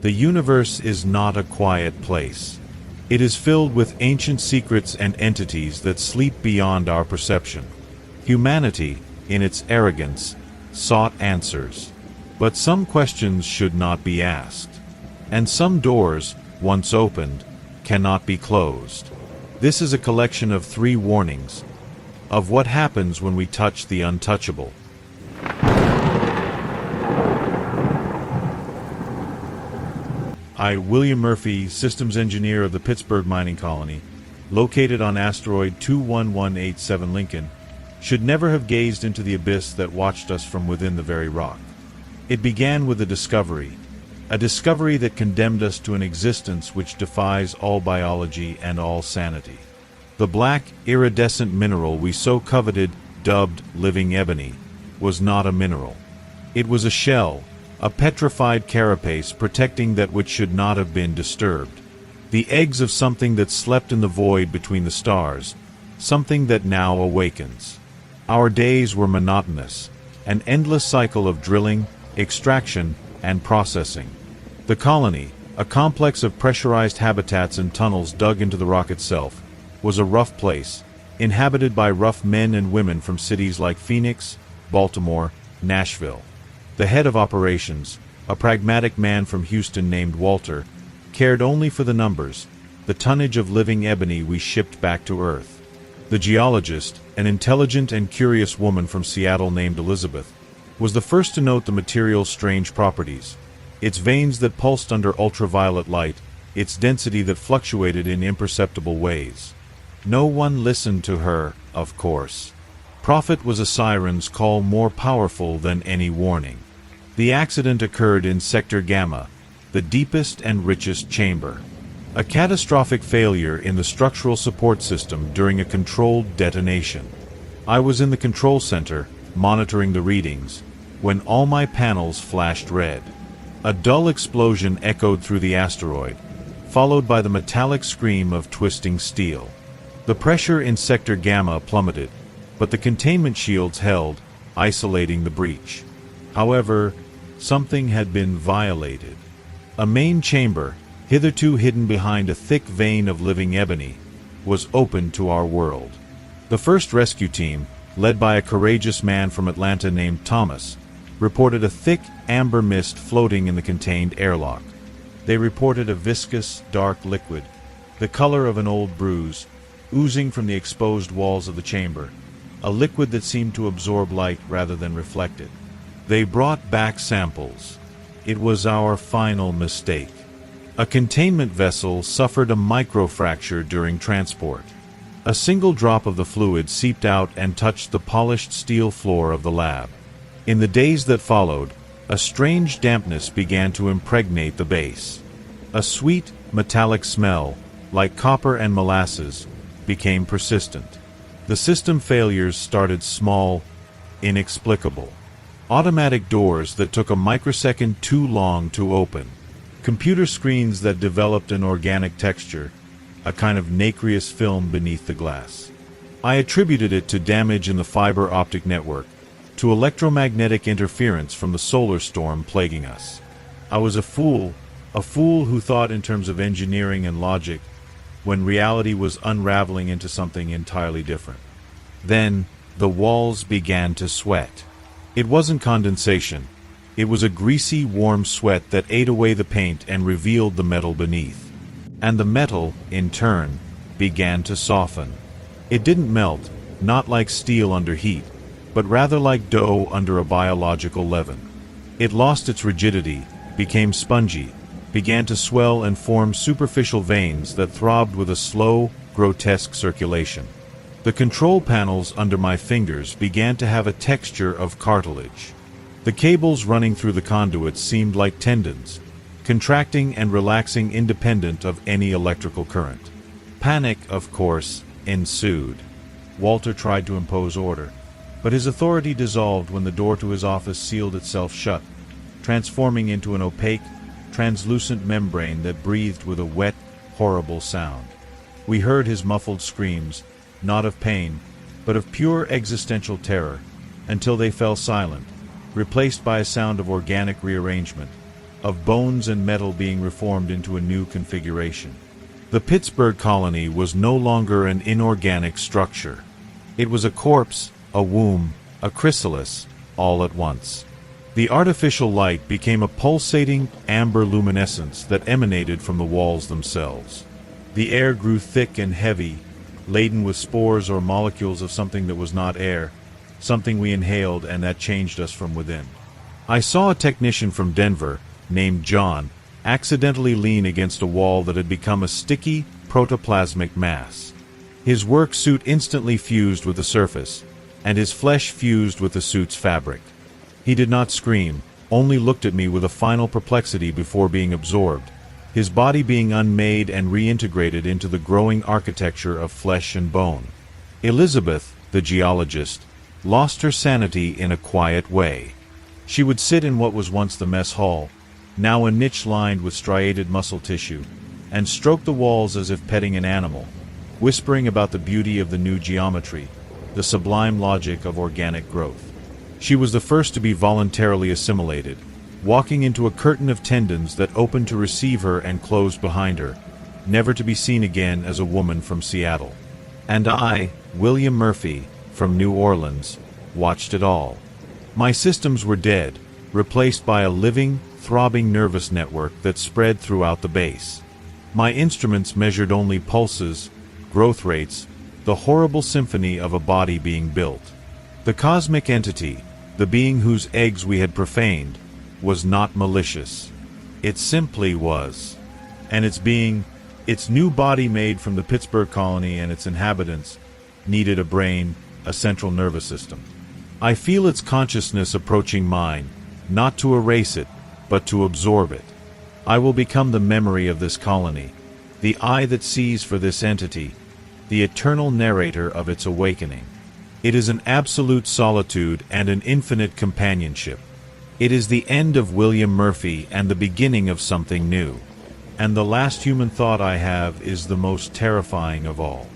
The universe is not a quiet place. It is filled with ancient secrets and entities that sleep beyond our perception. Humanity, in its arrogance, sought answers. But some questions should not be asked. And some doors, once opened, cannot be closed. This is a collection of 3 warnings of what happens when we touch the untouchable. I, William Murphy, systems engineer of the Pittsburgh mining colony, located on asteroid 21187 Lincoln, should never have gazed into the abyss that watched us from within the very rock. It began with a discovery that condemned us to an existence which defies all biology and all sanity. The black, iridescent mineral we so coveted, dubbed living ebony, was not a mineral. It was a shell, a petrified carapace protecting that which should not have been disturbed. The eggs of something that slept in the void between the stars, something that now awakens. Our days were monotonous, an endless cycle of drilling, extraction, and processing. The colony, a complex of pressurized habitats and tunnels dug into the rock itself, was a rough place, inhabited by rough men and women from cities like Phoenix, Baltimore, Nashville. The head of operations, a pragmatic man from Houston named Walter, cared only for the numbers, the tonnage of living ebony we shipped back to Earth. The geologist, an intelligent and curious woman from Seattle named Elizabeth, was the first to note the material's strange properties, its veins that pulsed under ultraviolet light, its density that fluctuated in imperceptible ways. No one listened to her, of course. Prophet was a siren's call more powerful than any warning. The accident occurred in Sector Gamma, the deepest and richest chamber. A catastrophic failure in the structural support system during a controlled detonation. I was in the control center, monitoring the readings, when all my panels flashed red. A dull explosion echoed through the asteroid, followed by the metallic scream of twisting steel. The pressure in Sector Gamma plummeted, but the containment shields held, isolating the breach. However, something had been violated. A main chamber, hitherto hidden behind a thick vein of living ebony, was open to our world. The first rescue team, led by a courageous man from Atlanta named Thomas, reported a thick, amber mist floating in the contained airlock. They reported a viscous, dark liquid, the color of an old bruise, oozing from the exposed walls of the chamber, a liquid that seemed to absorb light rather than reflect it. They brought back samples. It was our final mistake. A containment vessel suffered a microfracture during transport. A single drop of the fluid seeped out and touched the polished steel floor of the lab. In the days that followed, a strange dampness began to impregnate the base. A sweet, metallic smell, like copper and molasses, became persistent. The system failures started small, inexplicable. Automatic doors that took a microsecond too long to open. Computer screens that developed an organic texture, a kind of nacreous film beneath the glass. I attributed it to damage in the fiber optic network, to electromagnetic interference from the solar storm plaguing us. I was a fool who thought in terms of engineering and logic, when reality was unraveling into something entirely different. Then, the walls began to sweat. It wasn't condensation. It was a greasy, warm sweat that ate away the paint and revealed the metal beneath. And the metal, in turn, began to soften. It didn't melt, not like steel under heat, but rather like dough under a biological leaven. It lost its rigidity, became spongy, began to swell and form superficial veins that throbbed with a slow, grotesque circulation. The control panels under my fingers began to have a texture of cartilage. The cables running through the conduits seemed like tendons, contracting and relaxing independent of any electrical current. Panic, of course, ensued. Walter tried to impose order, but his authority dissolved when the door to his office sealed itself shut, transforming into an opaque, translucent membrane that breathed with a wet, horrible sound. We heard his muffled screams, not of pain, but of pure existential terror, until they fell silent, replaced by a sound of organic rearrangement, of bones and metal being reformed into a new configuration. The Pittsburgh colony was no longer an inorganic structure. It was a corpse, a womb, a chrysalis, all at once. The artificial light became a pulsating, amber luminescence that emanated from the walls themselves. The air grew thick and heavy, laden with spores or molecules of something that was not air, something we inhaled and that changed us from within. I saw a technician from Denver, named John, accidentally lean against a wall that had become a sticky, protoplasmic mass. His work suit instantly fused with the surface, and his flesh fused with the suit's fabric. He did not scream, only looked at me with a final perplexity before being absorbed, his body being unmade and reintegrated into the growing architecture of flesh and bone. Elizabeth, the geologist, lost her sanity in a quiet way. She would sit in what was once the mess hall, now a niche lined with striated muscle tissue, and stroke the walls as if petting an animal, whispering about the beauty of the new geometry, the sublime logic of organic growth. She was the first to be voluntarily assimilated, walking into a curtain of tendons that opened to receive her and closed behind her, never to be seen again as a woman from Seattle. And I, William Murphy, from New Orleans, watched it all. My systems were dead, replaced by a living, throbbing nervous network that spread throughout the base. My instruments measured only pulses, growth rates, the horrible symphony of a body being built. The cosmic entity, the being whose eggs we had profaned, was not malicious. It simply was. And its being, its new body made from the Pittsburgh colony and its inhabitants, needed a brain, a central nervous system. I feel its consciousness approaching mine, not to erase it, but to absorb it. I will become the memory of this colony, the eye that sees for this entity, the eternal narrator of its awakening. It is an absolute solitude and an infinite companionship. It is the end of William Murphy and the beginning of something new. And the last human thought I have is the most terrifying of all.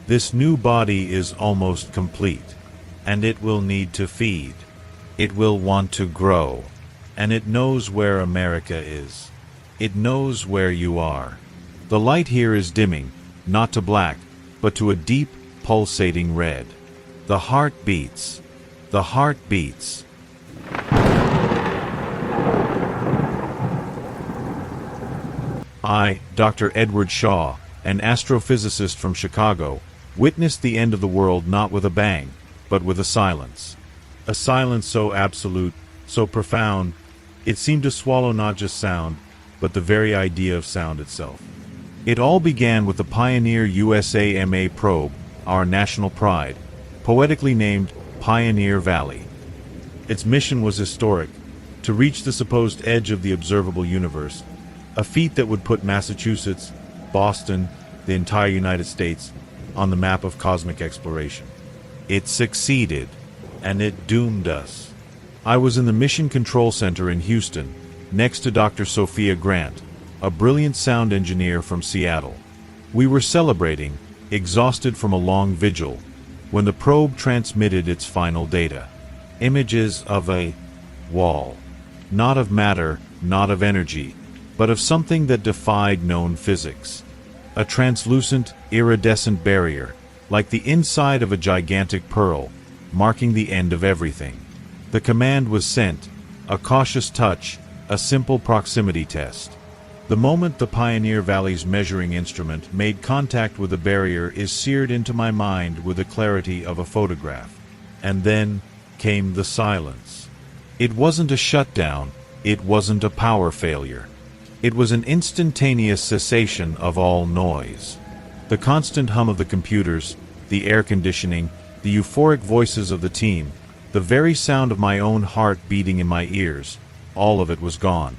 This new body is almost complete, and it will need to feed. It will want to grow, and it knows where America is. It knows where you are. The light here is dimming, not to black, but to a deep, pulsating red. The heart beats. The heart beats. I, Dr. Edward Shaw, an astrophysicist from Chicago, witnessed the end of the world not with a bang, but with a silence. A silence so absolute, so profound, it seemed to swallow not just sound, but the very idea of sound itself. It all began with the Pioneer USAMA probe, our national pride, poetically named Pioneer Valley. Its mission was historic, to reach the supposed edge of the observable universe, a feat that would put Massachusetts, Boston, the entire United States, on the map of cosmic exploration. It succeeded, and it doomed us. I was in the Mission Control Center in Houston, next to Dr. Sophia Grant, a brilliant sound engineer from Seattle. We were celebrating, exhausted from a long vigil, when the probe transmitted its final data. Images of a wall. Not of matter, not of energy, but of something that defied known physics. A translucent, iridescent barrier, like the inside of a gigantic pearl, marking the end of everything. The command was sent, a cautious touch, a simple proximity test. The moment the Pioneer Valley's measuring instrument made contact with the barrier is seared into my mind with the clarity of a photograph. And then came the silence. It wasn't a shutdown, it wasn't a power failure. It was an instantaneous cessation of all noise. The constant hum of the computers, the air conditioning, the euphoric voices of the team, the very sound of my own heart beating in my ears, all of it was gone.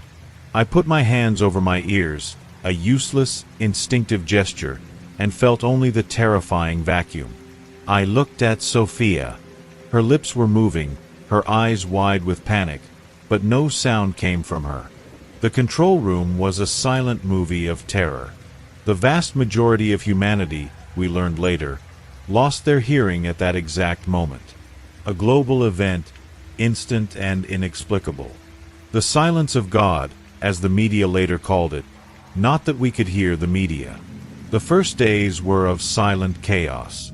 I put my hands over my ears, a useless, instinctive gesture, and felt only the terrifying vacuum. I looked at Sophia. Her lips were moving, her eyes wide with panic, but no sound came from her. The control room was a silent movie of terror. The vast majority of humanity, we learned later, lost their hearing at that exact moment. A global event, instant and inexplicable. The silence of God, as the media later called it, not that we could hear the media. The first days were of silent chaos.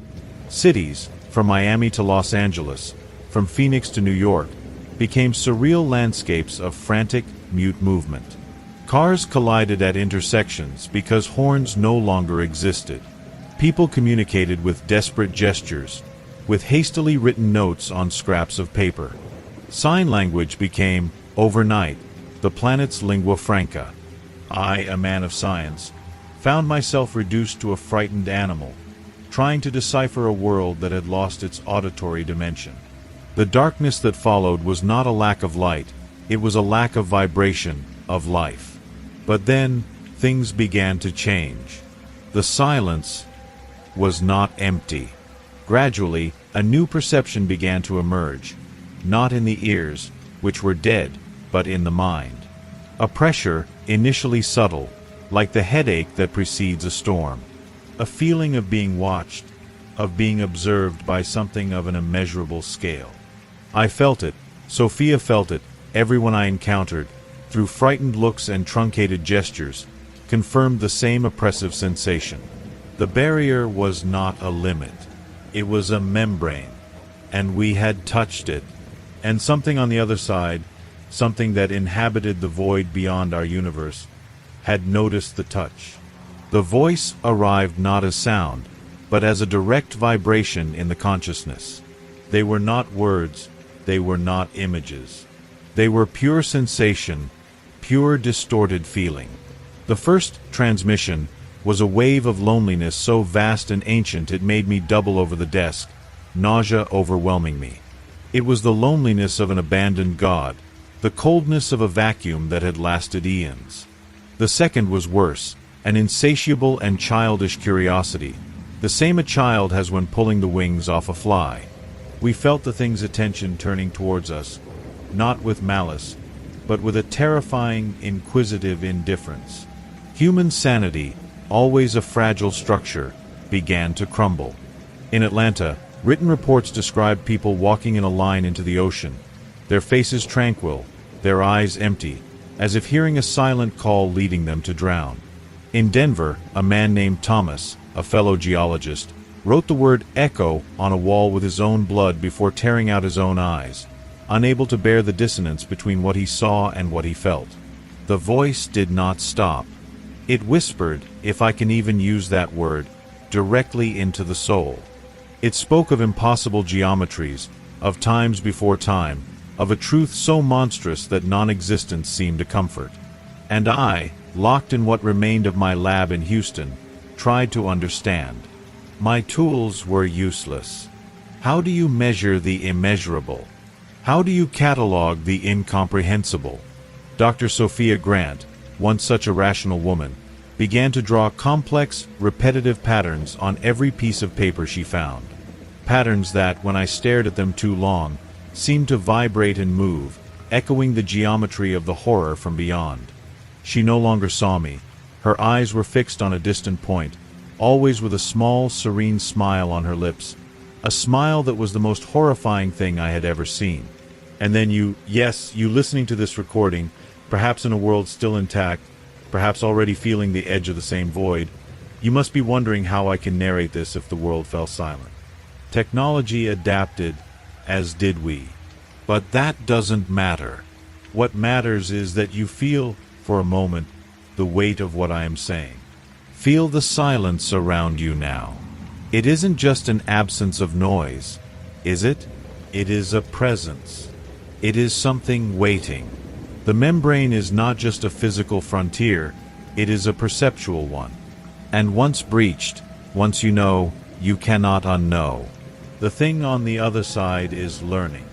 Cities, from Miami to Los Angeles, from Phoenix to New York, became surreal landscapes of frantic, mute movement. Cars collided at intersections because horns no longer existed. People communicated with desperate gestures, with hastily written notes on scraps of paper. Sign language became, overnight, the planet's lingua franca. I, a man of science, found myself reduced to a frightened animal, trying to decipher a world that had lost its auditory dimension. The darkness that followed was not a lack of light, it was a lack of vibration, of life. But then, things began to change. The silence was not empty. Gradually, a new perception began to emerge, not in the ears, which were dead, but in the mind. A pressure, initially subtle, like the headache that precedes a storm. A feeling of being watched, of being observed by something of an immeasurable scale. I felt it, Sophia felt it, everyone I encountered, through frightened looks and truncated gestures, confirmed the same oppressive sensation. The barrier was not a limit. It was a membrane, and we had touched it. And something on the other side, something that inhabited the void beyond our universe, had noticed the touch. The voice arrived not as sound, but as a direct vibration in the consciousness. They were not words, they were not images. They were pure sensation, pure distorted feeling. The first transmission was a wave of loneliness so vast and ancient it made me double over the desk, nausea overwhelming me. It was the loneliness of an abandoned god, the coldness of a vacuum that had lasted eons. The second was worse, an insatiable and childish curiosity, the same a child has when pulling the wings off a fly. We felt the thing's attention turning towards us, not with malice, but with a terrifying, inquisitive indifference. Human sanity, always a fragile structure, began to crumble. In Atlanta, written reports described people walking in a line into the ocean, their faces tranquil, their eyes empty, as if hearing a silent call leading them to drown. In Denver, a man named Thomas, a fellow geologist, wrote the word echo on a wall with his own blood before tearing out his own eyes, unable to bear the dissonance between what he saw and what he felt. The voice did not stop. It whispered, if I can even use that word, directly into the soul. It spoke of impossible geometries, of times before time, of a truth so monstrous that non-existence seemed a comfort. And I, locked in what remained of my lab in Houston, tried to understand. My tools were useless. How do you measure the immeasurable? How do you catalog the incomprehensible? Dr. Sophia Grant, once such a rational woman, began to draw complex, repetitive patterns on every piece of paper she found. Patterns that, when I stared at them too long, seemed to vibrate and move, echoing the geometry of the horror from beyond. She no longer saw me. Her eyes were fixed on a distant point, always with a small, serene smile on her lips, a smile that was the most horrifying thing I had ever seen. And then you listening to this recording, perhaps in a world still intact, perhaps already feeling the edge of the same void, you must be wondering how I can narrate this if the world fell silent. Technology adapted, as did we. But that doesn't matter. What matters is that you feel, for a moment, the weight of what I am saying. Feel the silence around you now. It isn't just an absence of noise, is it? It is a presence. It is something waiting. The membrane is not just a physical frontier, it is a perceptual one. And once breached, once you know, you cannot unknow. The thing on the other side is learning.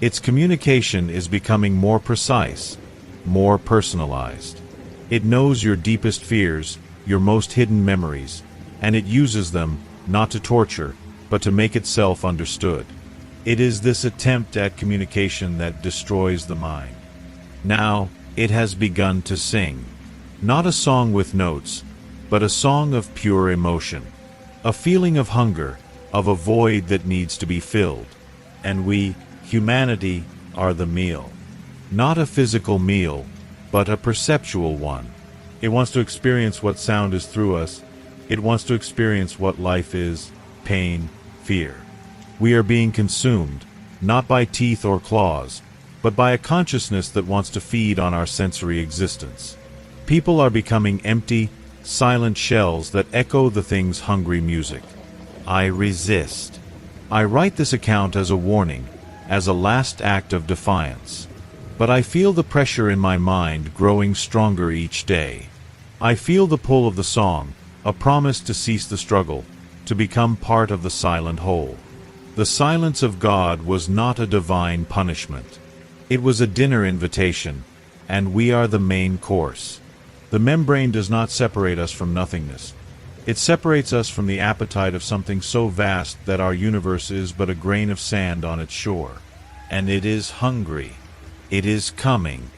Its communication is becoming more precise, more personalized. It knows your deepest fears, your most hidden memories, and it uses them, not to torture, but to make itself understood. It is this attempt at communication that destroys the mind. Now, it has begun to sing. Not a song with notes, but a song of pure emotion. A feeling of hunger, of a void that needs to be filled. And we, humanity, are the meal. Not a physical meal, but a perceptual one. It wants to experience what sound is through us. It wants to experience what life is, pain, fear. We are being consumed, not by teeth or claws, but by a consciousness that wants to feed on our sensory existence. People are becoming empty, silent shells that echo the thing's hungry music. I resist. I write this account as a warning, as a last act of defiance. But I feel the pressure in my mind growing stronger each day. I feel the pull of the song, a promise to cease the struggle, to become part of the silent whole. The silence of God was not a divine punishment. It was a dinner invitation, and we are the main course. The membrane does not separate us from nothingness. It separates us from the appetite of something so vast that our universe is but a grain of sand on its shore. And it is hungry. It is coming.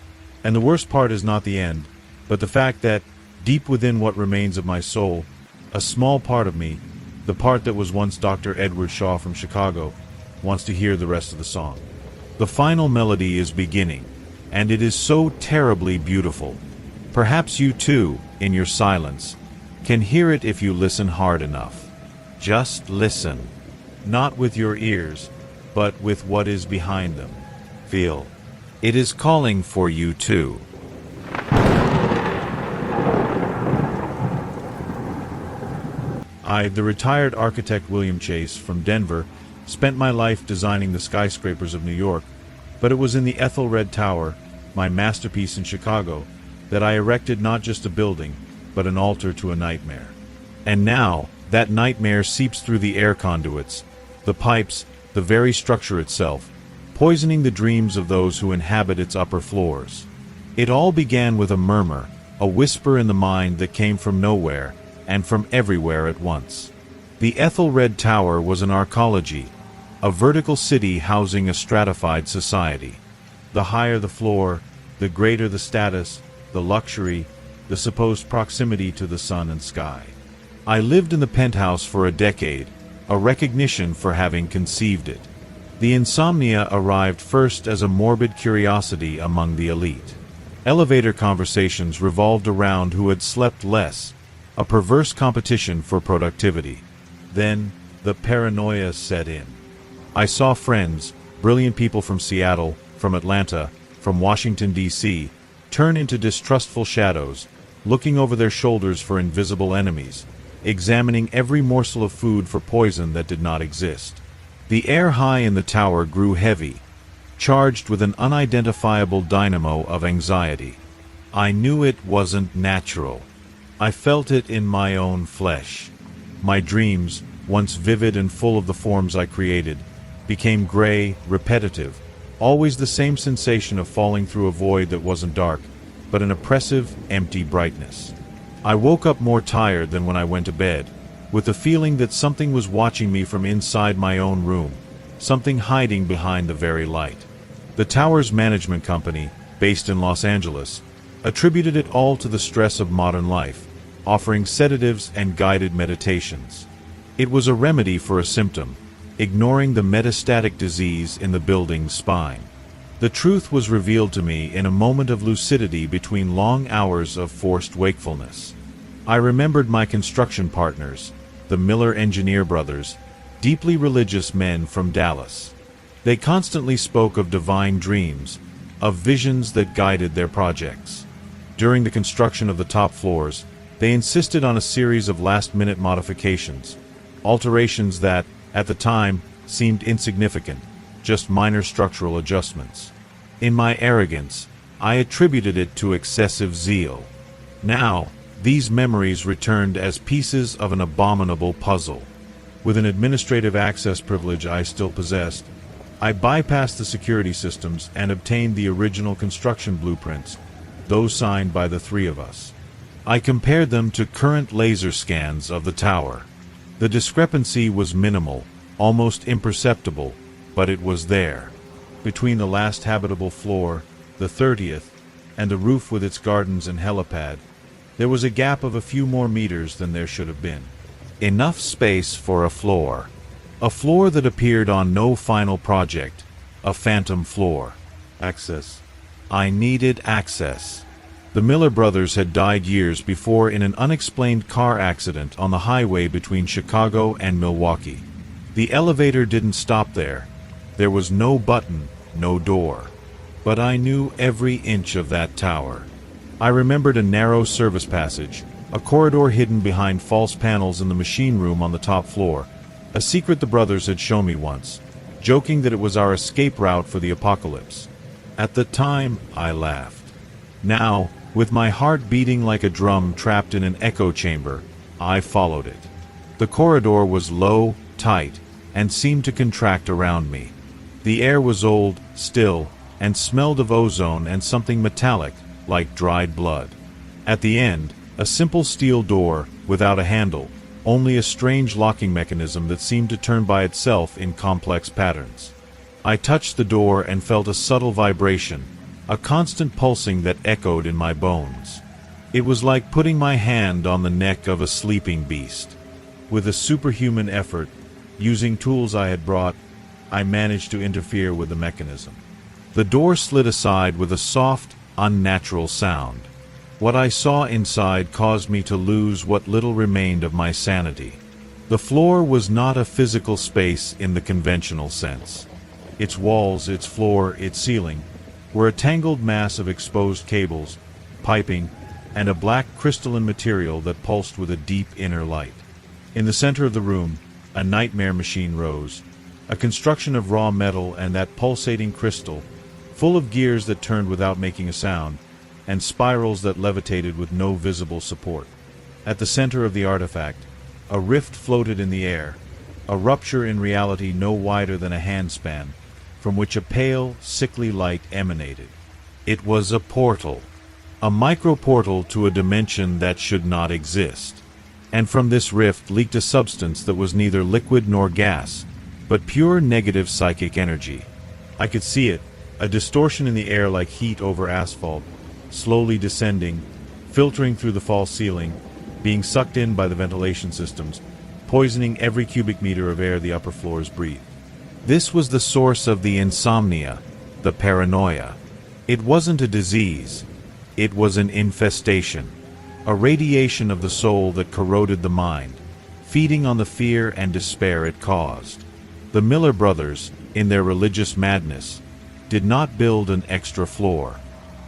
And the worst part is not the end, but the fact that, deep within what remains of my soul, a small part of me, the part that was once Dr. Edward Shaw from Chicago, wants to hear the rest of the song. The final melody is beginning, and it is so terribly beautiful. Perhaps you too, in your silence, can hear it if you listen hard enough. Just listen. Not with your ears, but with what is behind them. Feel. It is calling for you too. I, the retired architect William Chase from Denver, spent my life designing the skyscrapers of New York, but it was in the Ethelred Tower, my masterpiece in Chicago, that I erected not just a building, but an altar to a nightmare. And now, that nightmare seeps through the air conduits, the pipes, the very structure itself, poisoning the dreams of those who inhabit its upper floors. It all began with a murmur, a whisper in the mind that came from nowhere, and from everywhere at once. The Ethelred Tower was an arcology, a vertical city housing a stratified society. The higher the floor, the greater the status, the luxury, the supposed proximity to the sun and sky. I lived in the penthouse for a decade, a recognition for having conceived it. The insomnia arrived first as a morbid curiosity among the elite. Elevator conversations revolved around who had slept less, a perverse competition for productivity. Then, the paranoia set in. I saw friends, brilliant people from Seattle, from Atlanta, from Washington, D.C., turn into distrustful shadows, looking over their shoulders for invisible enemies, examining every morsel of food for poison that did not exist. The air high in the tower grew heavy, charged with an unidentifiable dynamo of anxiety. I knew it wasn't natural. I felt it in my own flesh. My dreams, once vivid and full of the forms I created, became gray, repetitive, always the same sensation of falling through a void that wasn't dark, but an oppressive, empty brightness. I woke up more tired than when I went to bed, with the feeling that something was watching me from inside my own room, something hiding behind the very light. The tower's management company, based in Los Angeles, attributed it all to the stress of modern life, offering sedatives and guided meditations. It was a remedy for a symptom, ignoring the metastatic disease in the building's spine. The truth was revealed to me in a moment of lucidity between long hours of forced wakefulness. I remembered my construction partners, the Miller engineer brothers, deeply religious men from Dallas. They constantly spoke of divine dreams, of visions that guided their projects. During the construction of the top floors, they insisted on a series of last-minute modifications, alterations that, at the time, seemed insignificant, just minor structural adjustments. In my arrogance, I attributed it to excessive zeal. Now, these memories returned as pieces of an abominable puzzle. With an administrative access privilege I still possessed, I bypassed the security systems and obtained the original construction blueprints, those signed by the three of us. I compared them to current laser scans of the tower. The discrepancy was minimal, almost imperceptible, but it was there. Between the last habitable floor, the 30th, and the roof with its gardens and helipad, there was a gap of a few more meters than there should have been. Enough space for a floor. A floor that appeared on no final project, a phantom floor. Access. I needed access. The Miller brothers had died years before in an unexplained car accident on the highway between Chicago and Milwaukee. The elevator didn't stop there. There was no button, no door. But I knew every inch of that tower. I remembered a narrow service passage, a corridor hidden behind false panels in the machine room on the top floor, a secret the brothers had shown me once, joking that it was our escape route for the apocalypse. At the time, I laughed. Now, with my heart beating like a drum trapped in an echo chamber, I followed it. The corridor was low, tight, and seemed to contract around me. The air was old, still, and smelled of ozone and something metallic, like dried blood. At the end, a simple steel door, without a handle, only a strange locking mechanism that seemed to turn by itself in complex patterns. I touched the door and felt a subtle vibration, a constant pulsing that echoed in my bones. It was like putting my hand on the neck of a sleeping beast. With a superhuman effort, using tools I had brought, I managed to interfere with the mechanism. The door slid aside with a soft, unnatural sound. What I saw inside caused me to lose what little remained of my sanity. The floor was not a physical space in the conventional sense. Its walls, its floor, its ceiling were a tangled mass of exposed cables, piping, and a black crystalline material that pulsed with a deep inner light. In the center of the room, a nightmare machine rose, a construction of raw metal and that pulsating crystal, full of gears that turned without making a sound, and spirals that levitated with no visible support. At the center of the artifact, a rift floated in the air, a rupture in reality no wider than a handspan, from which a pale, sickly light emanated. It was a portal, a micro-portal to a dimension that should not exist. And from this rift leaked a substance that was neither liquid nor gas, but pure negative psychic energy. I could see it, a distortion in the air like heat over asphalt, slowly descending, filtering through the false ceiling, being sucked in by the ventilation systems, poisoning every cubic meter of air the upper floors breathed. This was the source of the insomnia, the paranoia. It wasn't a disease. It was an infestation, a radiation of the soul that corroded the mind, feeding on the fear and despair it caused. The Miller brothers, in their religious madness, did not build an extra floor.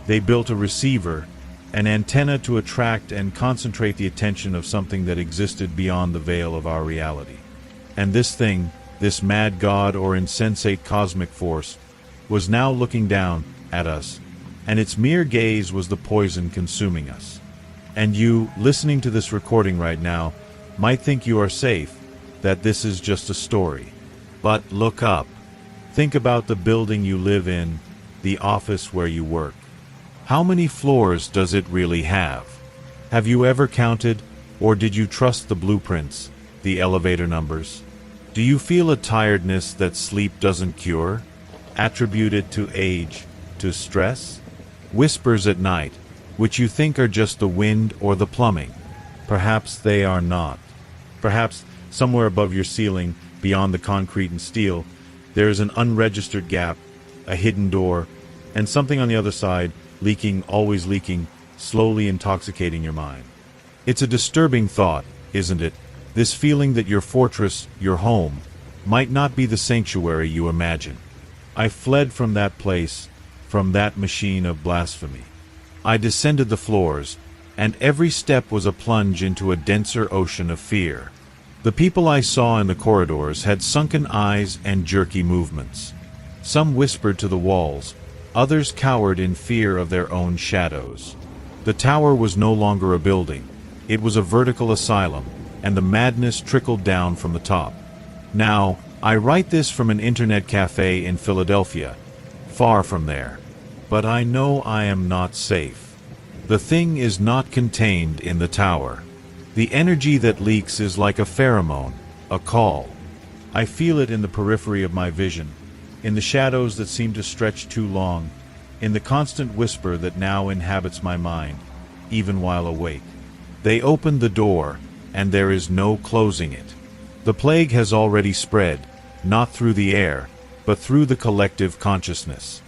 They built a receiver, an antenna to attract and concentrate the attention of something that existed beyond the veil of our reality. And this thing, this mad god or insensate cosmic force, was now looking down at us, and its mere gaze was the poison consuming us. And you, listening to this recording right now, might think you are safe, that this is just a story. But look up. Think about the building you live in, the office where you work. How many floors does it really have? Have you ever counted, or did you trust the blueprints, the elevator numbers? Do you feel a tiredness that sleep doesn't cure? Attribute it to age, to stress? Whispers at night, which you think are just the wind or the plumbing. Perhaps they are not. Perhaps somewhere above your ceiling, beyond the concrete and steel, there is an unregistered gap, a hidden door, and something on the other side, leaking, always leaking, slowly intoxicating your mind. It's a disturbing thought, isn't it? This feeling that your fortress, your home, might not be the sanctuary you imagine. I fled from that place, from that machine of blasphemy. I descended the floors, and every step was a plunge into a denser ocean of fear. The people I saw in the corridors had sunken eyes and jerky movements. Some whispered to the walls, others cowered in fear of their own shadows. The tower was no longer a building. It was a vertical asylum, and the madness trickled down from the top. Now, I write this from an internet cafe in Philadelphia, far from there. But I know I am not safe. The thing is not contained in the tower. The energy that leaks is like a pheromone, a call. I feel it in the periphery of my vision, in the shadows that seem to stretch too long, in the constant whisper that now inhabits my mind, even while awake. They opened the door, and there is no closing it. The plague has already spread, not through the air, but through the collective consciousness.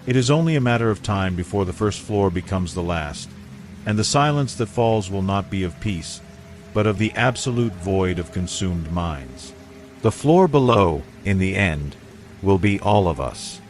It is only a matter of time before the first floor becomes the last, and the silence that falls will not be of peace, but of the absolute void of consumed minds. The floor below, in the end, will be all of us.